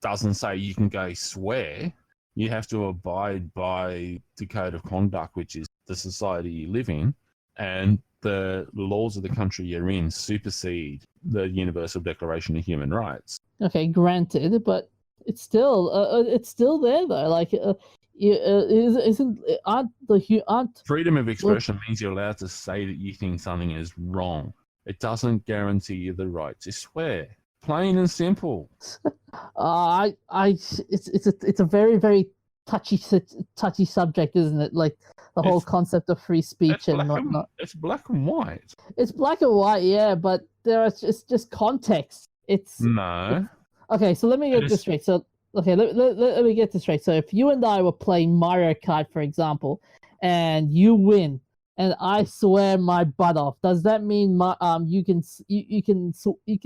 A: doesn't say you can go swear. You have to abide by the code of conduct, which is the society you live in, and the laws of the country you're in supersede the Universal Declaration of Human Rights.
C: Okay, granted, but it's still there though. Like, aren't
A: freedom of expression means you're allowed to say that you think something is wrong. It doesn't guarantee you the right to swear. Plain and simple.
C: It's a very, very touchy subject, isn't it? Like the whole concept of free speech and whatnot.
A: It's black and white.
C: It's black and white, yeah, but it's just context. Okay, so let me get this straight. So okay, let me get this straight. So if you and I were playing Mario Kart, for example, and you win, and I swear my butt off, does that mean you can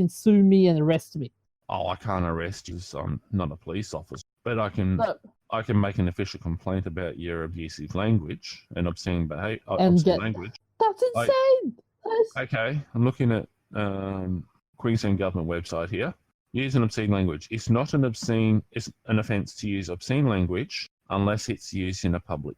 C: sue me and arrest me?
A: Oh, I can't arrest you. So I'm not a police officer, but I can make an official complaint about your abusive language and obscene language.
C: That's insane.
A: Okay, I'm looking at Queensland government website here. Use an obscene language. It's an offence to use obscene language unless it's used in public.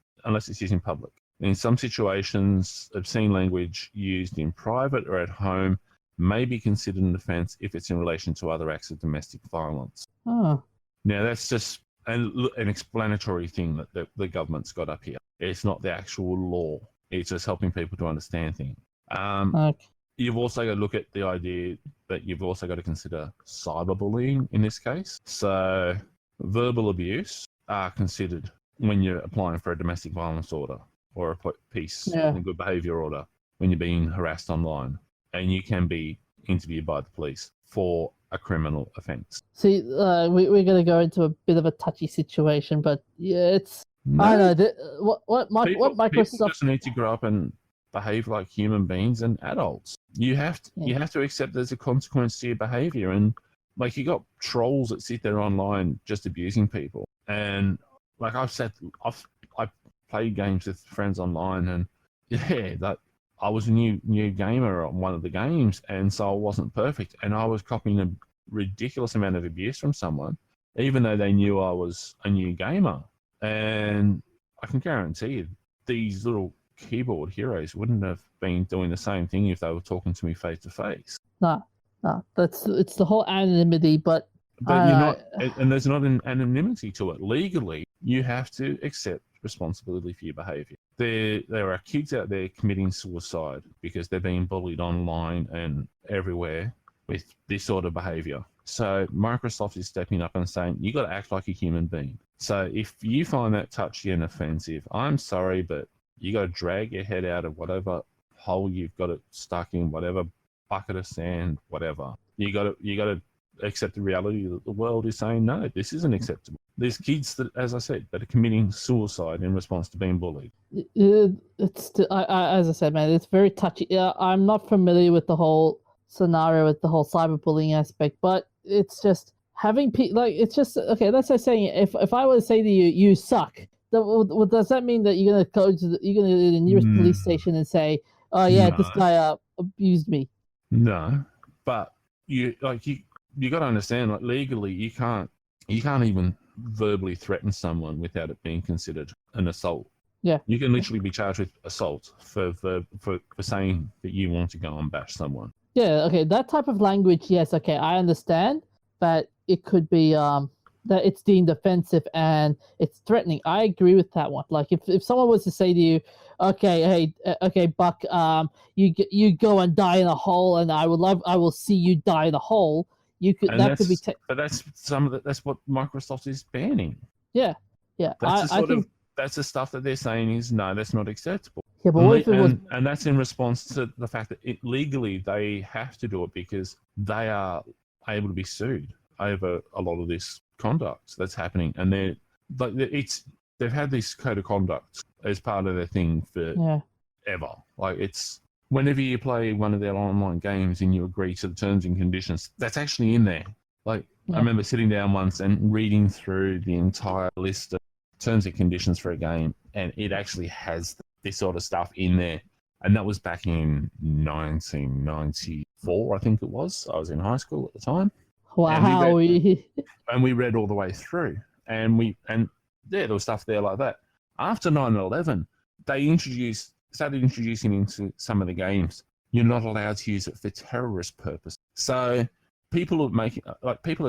A: In some situations, obscene language used in private or at home may be considered an offence if it's in relation to other acts of domestic violence.
C: Oh.
A: Now, that's just an explanatory thing that the government's got up here. It's not the actual law. It's just helping people to understand things.
C: Okay.
A: You've also got to look at the idea that you've also got to consider cyberbullying in this case. So verbal abuse are considered when you're applying for a domestic violence order or a peace and good behaviour order when you're being harassed online. And you can be interviewed by the police for a criminal offence.
C: See, we're going to go into a bit of a touchy situation, but yeah, it's... No. I don't know. What Microsoft...
A: People just need to grow up and behave like human beings and adults. You have to accept there's a consequence to your behaviour, and like you got trolls that sit there online just abusing people. And like I played games with friends online, and that I was a new gamer on one of the games, and so I wasn't perfect, and I was copying a ridiculous amount of abuse from someone, even though they knew I was a new gamer. And I can guarantee you, these little keyboard heroes wouldn't have been doing the same thing if they were talking to me face to face.
C: No, it's the whole anonymity, but
A: you're not, and there's not an anonymity to it. Legally, you have to accept responsibility for your behaviour. There are kids out there committing suicide because they're being bullied online and everywhere with this sort of behaviour. So Microsoft is stepping up and saying, you got to act like a human being. So if you find that touchy and offensive, I'm sorry, but you got to drag your head out of whatever hole you've got it stuck in, whatever bucket of sand, whatever. You got to accept the reality that the world is saying, no, this isn't acceptable. There's kids that, as I said, that are committing suicide in response to being bullied.
C: As I said, man, it's very touchy. I'm not familiar with the whole scenario with the whole cyberbullying aspect, but it's just like it's just okay. Let's say saying if I were to say to you, you suck. Does that mean that you're gonna you're gonna go to the nearest police station and say, oh yeah,
A: No.
C: this guy abused me?
A: No, but you got to understand, like legally, you can't even verbally threaten someone without it being considered an assault.
C: Yeah,
A: you can literally be charged with assault for saying that you want to go and bash someone.
C: Yeah, okay, that type of language, yes, okay, I understand, but it could be that it's deemed offensive and it's threatening. I agree with that one. Like if someone was to say to you, okay, hey, okay, Buck, you go and die in a hole, and I will see you die in a hole.
A: But that's what Microsoft is banning.
C: Yeah.
A: That's the stuff that they're saying is no, that's not acceptable.
C: Yeah, but what if it was?
A: And that's in response to the fact that legally they have to do it because they are able to be sued over a lot of this conduct that's happening, and they've had this code of conduct as part of their thing for ever. Like it's whenever you play one of their online games and you agree to the terms and conditions, that's actually in there. Like I remember sitting down once and reading through the entire list of terms and conditions for a game, and it actually has this sort of stuff in there. And that was back in 1994, I think it was. I was in high school at the time.
C: Wow.
A: And we read all the way through. And there was stuff there like that. After 9/11, they started introducing into some of the games, you're not allowed to use it for terrorist purpose. So people are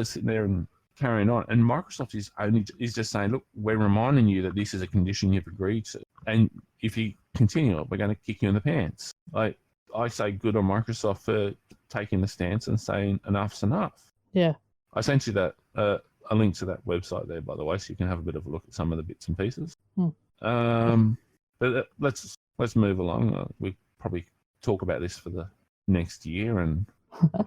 A: sitting there and carrying on, and Microsoft is just saying, look, we're reminding you that this is a condition you've agreed to, and if you continue it, we're going to kick you in the pants. Like I say, good on Microsoft for taking the stance and saying enough's enough.
C: Yeah,
A: I sent you that a link to that website there, by the way, so you can have a bit of a look at some of the bits and pieces. But let's move along. We probably talk about this for the next year and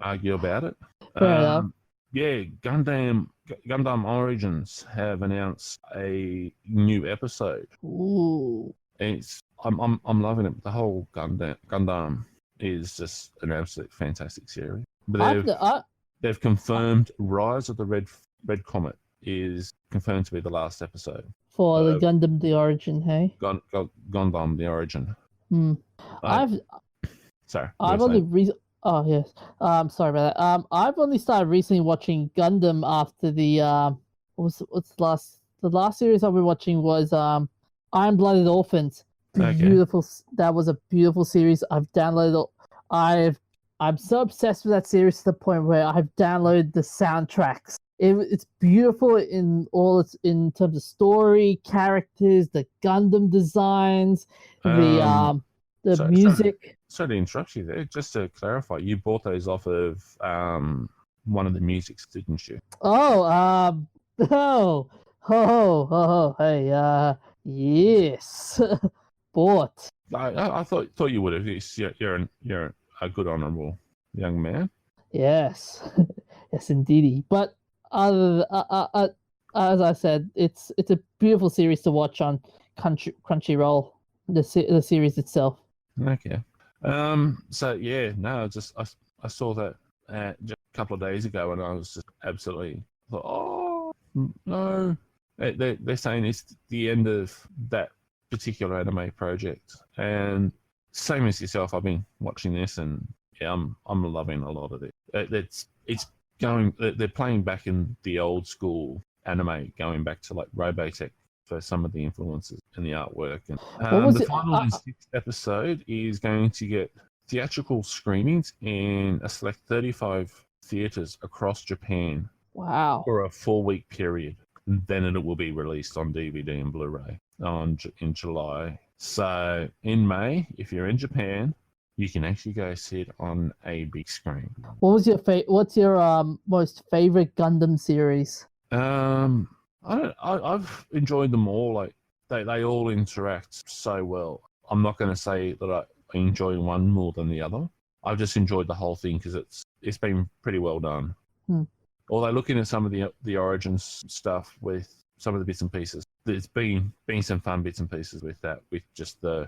A: argue about it.
C: Fair enough.
A: Yeah, Gundam Origins have announced a new episode.
C: Ooh.
A: I'm loving it. The whole Gundam is just an absolute fantastic series. But they've confirmed Rise of the Red Comet is confirmed to be the last episode
C: for the Gundam the Origin. Hey,
A: Gundam the Origin.
C: Oh yes. Sorry about that. I've only started recently watching Gundam after the the last series I've been watching was Iron Blooded Orphans. Beautiful. Okay. That was a beautiful series. I've downloaded. I'm so obsessed with that series to the point where I've downloaded the soundtracks. It's beautiful in terms of story, characters, the Gundam designs, the music.
A: Sorry to interrupt you there. Just to clarify, you bought those off of one of the musics, didn't you?
C: Hey, yes, bought.
A: I thought you would have. You're a good, honourable young man.
C: Yes, yes, indeedy. But as I said, it's a beautiful series to watch on Crunchyroll. The series itself.
A: Okay. So yeah, no, I saw that just a couple of days ago, and I was just absolutely thought, oh no, they're saying it's the end of that particular anime project. And same as yourself, I've been watching this, and yeah, I'm loving a lot of it. It's going. They're playing back in the old school anime, going back to like Robotech for some of the influences and the artwork. And the final and sixth episode is going to get theatrical screenings in a select 35 theaters across Japan.
C: Wow!
A: For a 4-week period. Then it will be released on DVD and Blu-ray in July. So in May, if you're in Japan, you can actually go see it on a big screen.
C: What's your most favorite Gundam series?
A: I've enjoyed them all. Like they all interact so well. I'm not going to say that I enjoy one more than the other. I've just enjoyed the whole thing because it's been pretty well done. Although looking at some of the Origins stuff with some of the bits and pieces, there's been some fun bits and pieces with that, with just the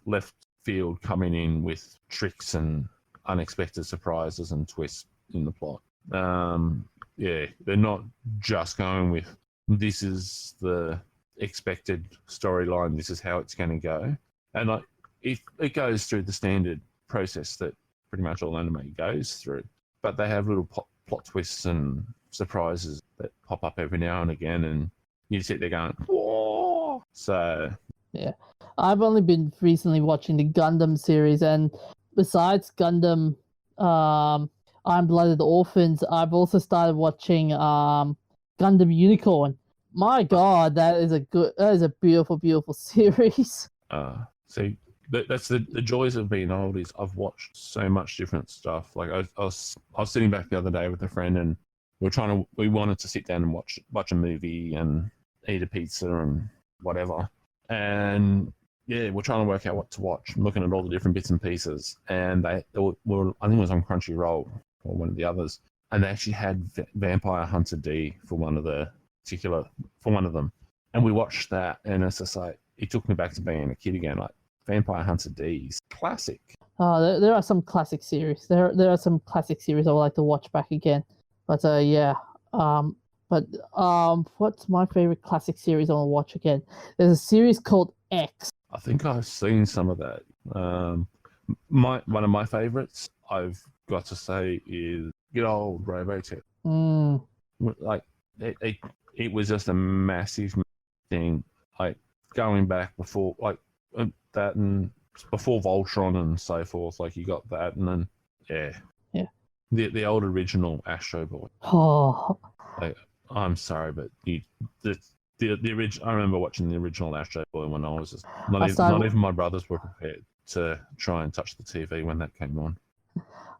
A: left field coming in with tricks and unexpected surprises and twists in the plot. they're not just going with this is the expected storyline, this is how it's going to go, and like it goes through the standard process that pretty much all anime goes through, but they have little plot twists and surprises that pop up every now and again, and you sit there going, whoa! So
C: yeah, I've only been recently watching the Gundam series, and besides Gundam, Iron Blooded Orphans, I've also started watching Gundam Unicorn. My God, that is a beautiful, beautiful series.
A: So that's the joys of being old is I've watched so much different stuff. Like I was sitting back the other day with a friend, and we wanted to sit down and watch a movie and eat a pizza and whatever. And yeah, we're trying to work out what to watch. I'm looking at all the different bits and pieces, and they were I think it was on Crunchyroll or one of the others, and they actually had Vampire Hunter D for one of them, and we watched that, and it's just like it took me back to being a kid again. Like Vampire Hunter D's classic.
C: There are some classic series. There are some classic series I would like to watch back again. But what's my favorite classic series I want to watch again? There's a series called X.
A: I think I've seen some of that. One of my favorites, I've got to say, is good old Robotech. Like it was just a massive thing. Like going back before, like that, and before Voltron and so forth. Like you got that, and then yeah. The old original Astro Boy.
C: Oh,
A: like, I'm sorry, but the original. I remember watching the original Astro Boy when I was just not even my brothers were prepared to try and touch the TV when that came on.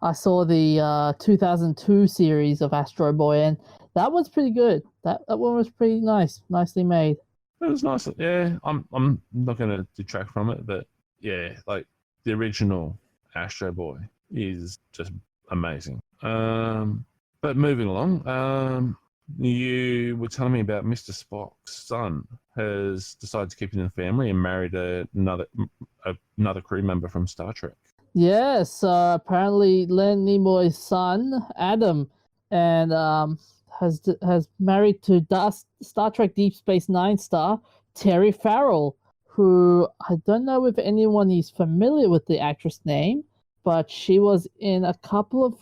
C: I saw the 2002 series of Astro Boy, and that was pretty good. That one was pretty nicely made.
A: It was nice. Yeah, I'm not going to detract from it, but yeah, like the original Astro Boy is just amazing. But moving along, you were telling me about Mr. Spock's son has decided to keep it in the family and married another crew member from Star Trek.
C: Yes, apparently Leonard Nimoy's son Adam, and has married to Star Trek Deep Space Nine star Terry Farrell, who I don't know if anyone is familiar with the actress name, but she was in a couple of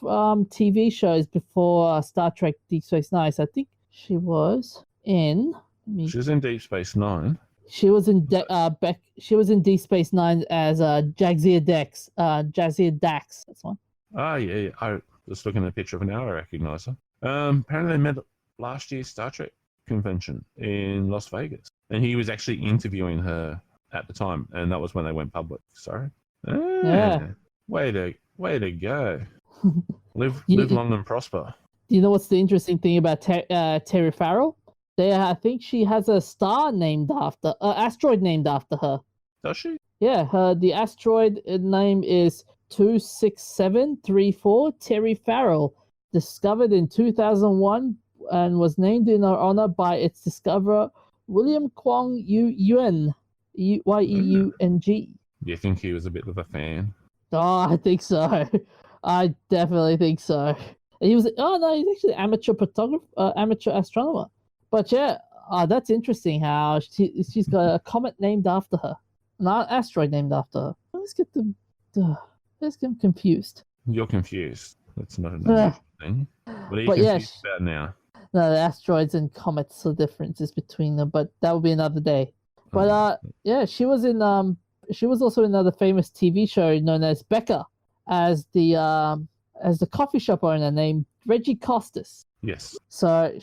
C: TV shows before Star Trek Deep Space Nine. So I think she was in.
A: She was in Deep Space Nine.
C: She was in She was in Deep Space Nine as Jadzia Dax. Jadzia Dax. That's one.
A: Oh yeah. I was looking at a picture of her now. I recognise her. Apparently they met at last year's Star Trek convention in Las Vegas, and he was actually interviewing her at the time, and that was when they went public. Sorry.
C: Yeah.
A: Way to go. Live long and prosper.
C: Do you know what's the interesting thing about Terry Farrell? I think she has a asteroid named after her.
A: Does she?
C: Yeah, the asteroid name is 26734 Terry Farrell, discovered in 2001 and was named in her honor by its discoverer William Kwong Yeung. Yeung.
A: Do you think he was a bit of a fan?
C: Oh, I think so. I definitely think so. He's actually an amateur astronomer. But yeah, that's interesting how she's got a comet named after her, not an asteroid named after her. Let's get them confused.
A: You're confused. That's not an unusual thing. What are you confused about now?
C: No, the asteroids and comets, the differences between them, but that will be another day. But yeah, she was also in another famous TV show known as Becca, as the coffee shop owner named Reggie Costas.
A: Yes.
C: So way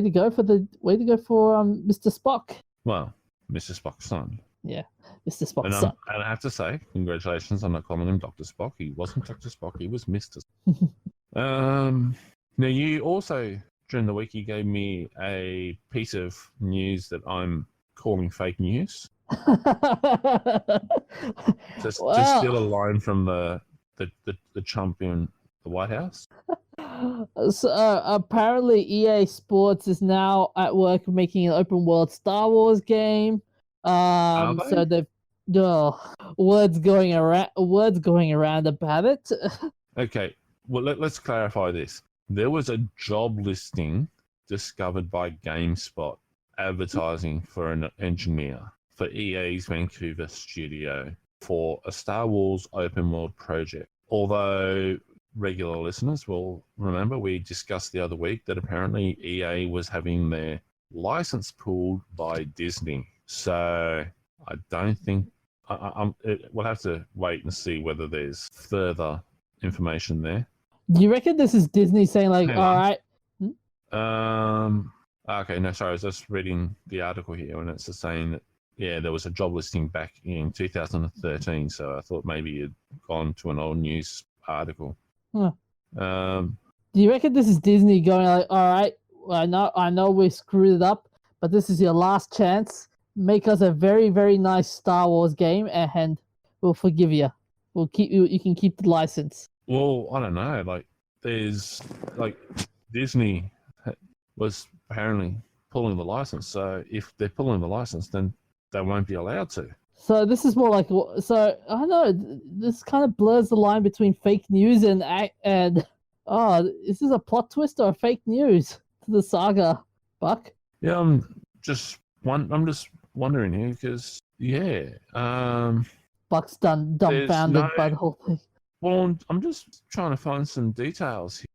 C: to go for Mr. Spock.
A: Well, Mr. Spock's son.
C: Yeah, Mr. Spock's son.
A: And I have to say, congratulations on not calling him Dr. Spock. He wasn't Dr. Spock. He was Mr. Now you also during the week you gave me a piece of news that I'm calling fake news. Just steal a line from the chump in the White House.
C: So apparently EA Sports is now at work making an open world Star Wars game. So they've words going around about it.
A: Okay, well let's clarify this. there was a job listing discovered by GameSpot advertising for an engineer for EA's Vancouver studio for a Star Wars open world project. Although regular listeners will remember we discussed the other week that apparently EA was having their license pulled by Disney. So I don't think we'll have to wait and see whether there's further information there.
C: Do you reckon this is Disney saying like,
A: Hang
C: all
A: on.
C: right?
A: Okay, no, sorry, I was just reading the article here, and it's just saying that there was a job listing back in 2013. So I thought maybe you'd gone to an old news article.
C: Huh.
A: Um,
C: Do you reckon this is Disney going like, all right, I know we screwed it up, but this is your last chance. Make us a very, very nice Star Wars game, and we'll forgive you. We'll keep you. You can keep the license.
A: Well, I don't know. Like, Disney was apparently pulling the license. So if they're pulling the license, then they won't be allowed to.
C: So this is more like, so I don't know. This kind of blurs the line between fake news and is this a plot twist or fake news to the saga, Buck?
A: Yeah, I'm just wondering here because
C: Buck's dumbfounded by the whole thing.
A: Well, I'm just trying to find some details here.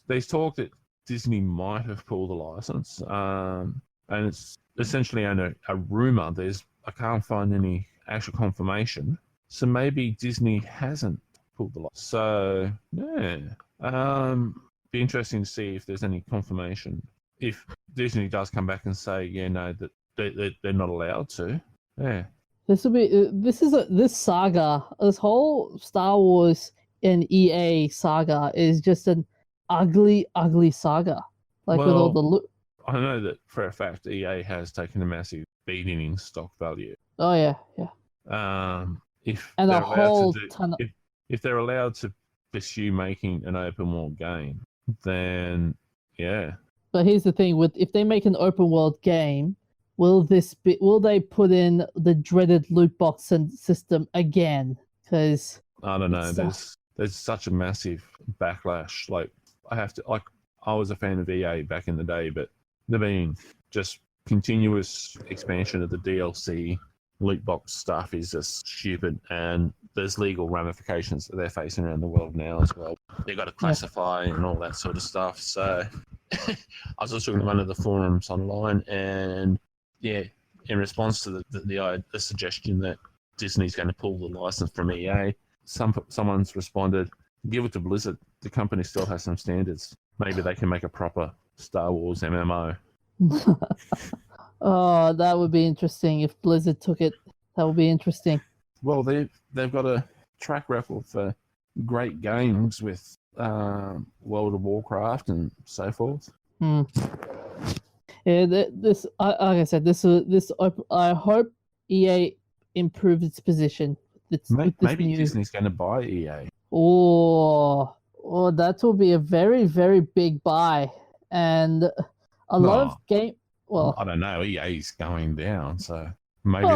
A: There's talk that Disney might have pulled the license, and it's essentially only a rumor. I can't find any actual confirmation. So maybe Disney hasn't pulled the license. So be interesting to see if there's any confirmation. If Disney does come back and say, no, that they're not allowed to. Yeah. This
C: saga, this whole Star Wars and EA saga is just an ugly, ugly saga. With all the
A: I know that for a fact EA has taken a massive beating in stock value.
C: Oh yeah.
A: If they're allowed to pursue making an open world game, then yeah.
C: But here's the thing: if they make an open world game, will they put in the dreaded loot box system again? Because
A: I don't know. There's such a massive backlash. I was a fan of EA back in the day, but there been just continuous expansion of the DLC. Loot box stuff is just stupid, and there's legal ramifications that they're facing around the world now as well. They've got to classify and all that sort of stuff. So I was just looking at one of the forums online, and in response to the suggestion that Disney's going to pull the license from EA, someone's responded, give it to Blizzard. The company still has some standards. Maybe they can make a proper Star Wars MMO.
C: Oh, that would be interesting if Blizzard took it. That would be interesting.
A: Well, they've got a track record for great games with World of Warcraft and so forth.
C: Yeah, like I said, I hope EA improves its position.
A: Maybe Disney's going to buy EA.
C: Oh, that will be a very, very big buy, and a lot of game. Well,
A: I don't know. EA's going down, so maybe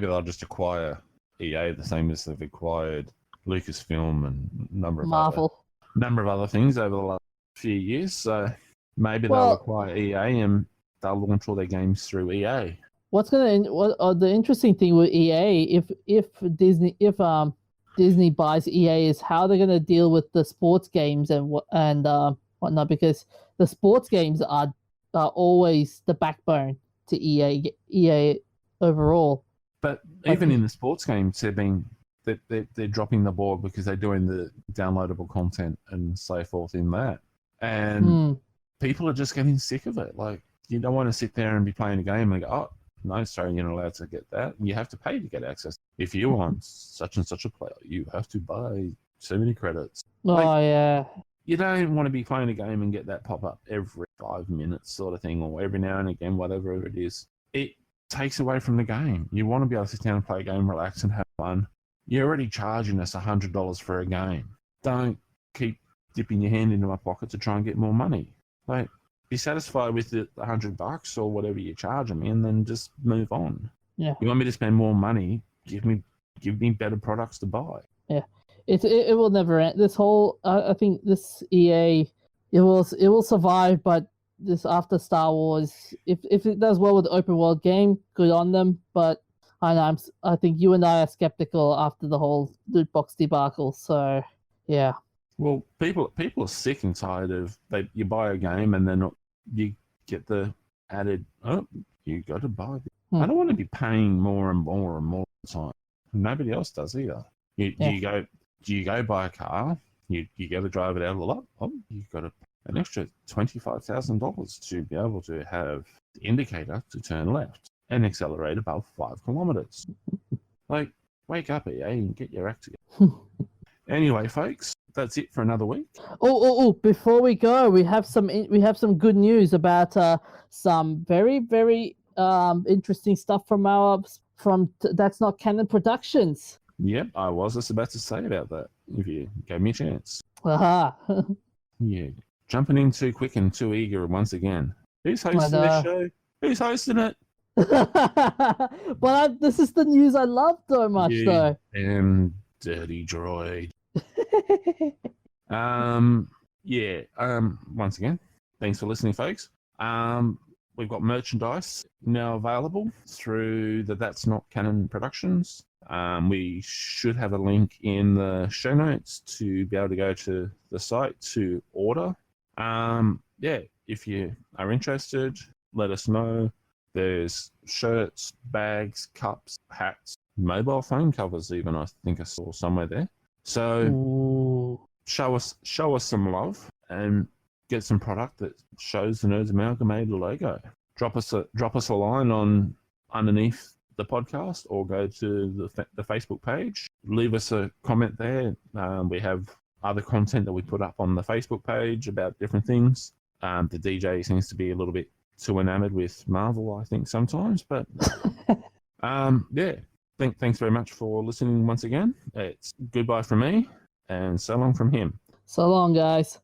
A: they'll just acquire EA the same as they've acquired Lucasfilm and
C: Marvel,
A: number of other things over the last few years. So maybe they'll acquire EA and they'll launch all their games through EA.
C: The interesting thing with EA, if Disney buys EA, is how they're going to deal with the sports games and whatnot, because the sports games are always the backbone to EA overall.
A: But even in the sports games, they're dropping the ball because they're doing the downloadable content and so forth in that, and people are just getting sick of it. Like, you don't want to sit there and be playing a game and go, oh, no, sorry, you're not allowed to get that. You have to pay to get access. If you want such and such a player, you have to buy so many credits. You don't want to be playing a game and get that pop up every 5 minutes sort of thing, or every now and again, whatever it is. It takes away from the game. You want to be able to sit down and play a game, relax and have fun. You're already charging us $100 for a game. Don't keep dipping your hand into my pocket to try and get more money. Like, be satisfied with the $100 or whatever you're charging me, and then just move on.
C: Yeah.
A: You want me to spend more money? Give me better products to buy.
C: Yeah. It will never end. This whole I think this EA it will survive, but this after Star Wars, if it does well with the open world game, good on them. But I think you and I are skeptical after the whole loot box debacle. So yeah.
A: Well, people are sick and tired of you buy a game and then you get the added, oh, you got to buy it. I don't want to be paying more and more and more all the time. Nobody else does either. You go buy a car, you got to drive it out of the lot. Oh, you got an extra $25,000 to be able to have the indicator to turn left and accelerate above 5 kilometers. Like, wake up, EA, and get your act together. Anyway, folks, that's it for another week.
C: Oh! Before we go, we have some good news about some very very interesting stuff from That's Not Canon Productions.
A: Yep, I was just about to say about that. If you gave me a chance.
C: Aha.
A: Yeah, jumping in too quick and too eager once again. Who's hosting this show? Who's hosting it?
C: But this is the news I love so much, though.
A: And dirty droid. Once again, thanks for listening, folks. We've got merchandise now available through the That's Not Canon Productions. We should have a link in the show notes to be able to go to the site to order. If you are interested, let us know. There's shirts, bags, cups, hats, mobile phone covers even, I think I saw somewhere there. So show us some love and get some product that shows the Nerds Amalgamated logo. Drop us a line on underneath the podcast, or go to the Facebook page. Leave us a comment there. We have other content that we put up on the Facebook page about different things. The DJ seems to be a little bit too enamored with Marvel, I think, sometimes. But thanks very much for listening once again. It's goodbye from me, and so long from him.
C: So long, guys.